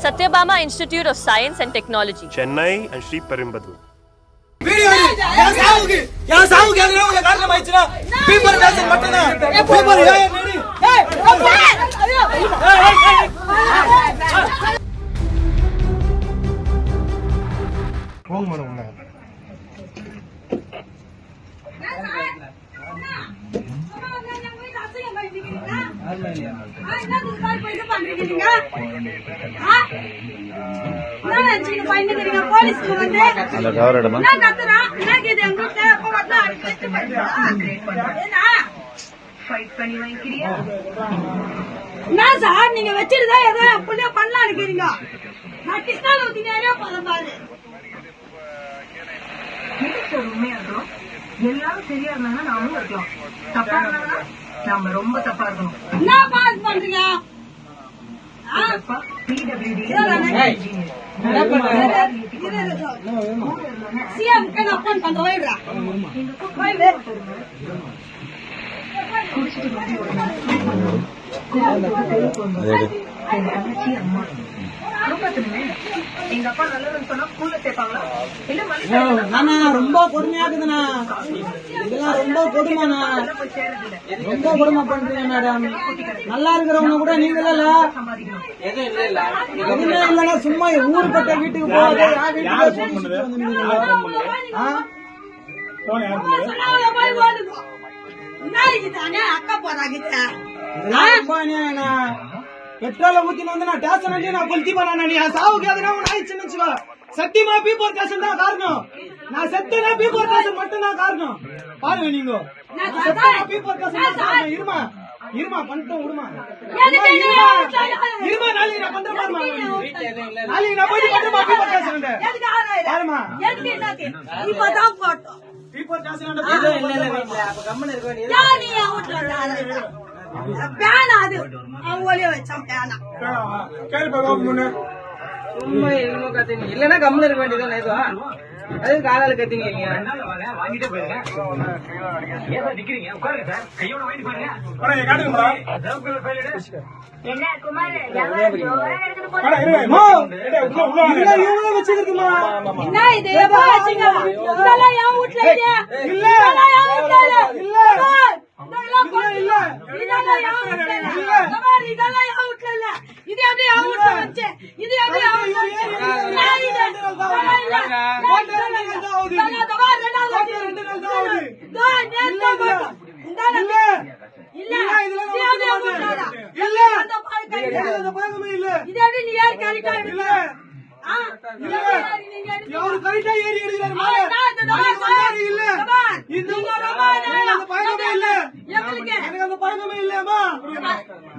Satyabama Institute of Science and Technology, Chennai and Sri Perumbudur. நீங்க வச்சிருந்தா ஏதோ அப்படியே பண்ணலாம் இருக்கிறீங்க. நான் கிருஷ்ணால ஊத்தி நேரே பாரு எல்லாரும் சரியா இருந்தாங்கன்னா நாமும் இருக்கலாம், தப்பா இருந்தாங்கன்னா நாம ரொம்ப தப்பா இருக்கணும். என்ன பாஸ் பண்றீங்க? எங்க அப்பா நல்லதுன்னு சொன்னா ஸ்கூல்ல சேர்ப்பாங்களா? ரொம்ப கொடுமையா இருக்குதுண்ணா, இதெல்லாம் ரொம்ப கொடுமைண்ணா, ரொம்ப கொடுமை பண்றீங்க மேடம். நல்லா இருக்கிறவங்க கூட நீங்களே எதுவுமே இல்லைன்னா சும்மா ஊருப்பட்ட வீட்டுக்கு போகாது, அக்கா போறாங்க. பெட்ரோல ஊத்தின வந்து நான் டேஷன் அடி நான் கொளுத்தி போனா நீ சாவுக்கு எதுனா ஒண்ணு ஆயிடுச்சுன்னு வச்சுக்கோ. சத்தியமா பீப்பர் டேஷன் தான் காரணம். நான் செத்துனா பீப்பர் டேஷன் மட்டும் தான் காரணம். பாருங்க நீங்க பீப்பர் டேஷன் காரணம். இருமா இருமா பண்ணிட்டோம் விடுமா இருமா நாளைக்கு நான் பண்ற பாருமா, நாளைக்கு நான் போய் பண்றமா பீப்பர் டேஷன் பாருமா இப்பதான் போட்டோம் பீப்பர் டேஷன் அப்ப கம்மன் இருக்க வேண்டியது பேனா. அது அவங்களே வச்சான் பேனா. இல்லன்னா கம்மன் இருக்க வேண்டியதான். அது காலால கத்திங்க வச்சிருக்குமா? என்ன இது இதெல்லாம் என் வீட்டுல இல்ல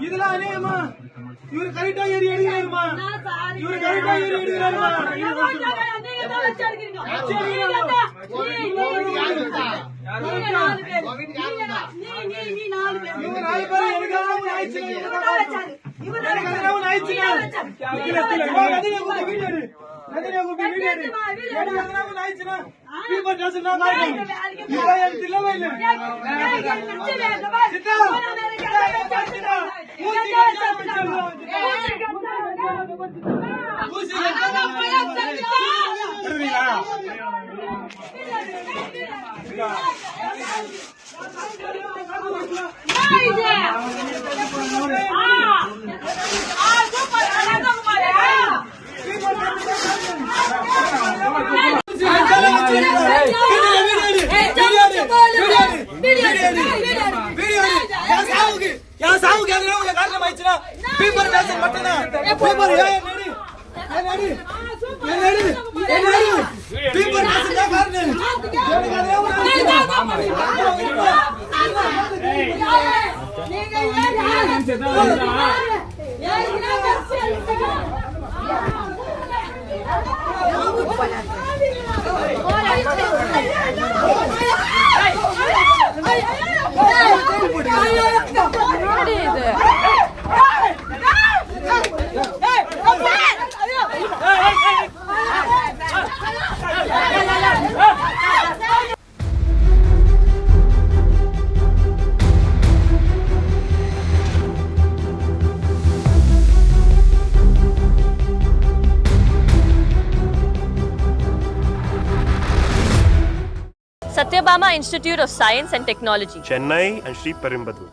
இதெல்லாம் அநியாயமா? இவரு கரெக்டா ஏறி எடுக்கிறாருமா, இவரு கரெக்டா ஏறி எடுக்கிறாருமா. இது Satyabama Institute of Science and Technology. Chennai and Sri Perumbadur.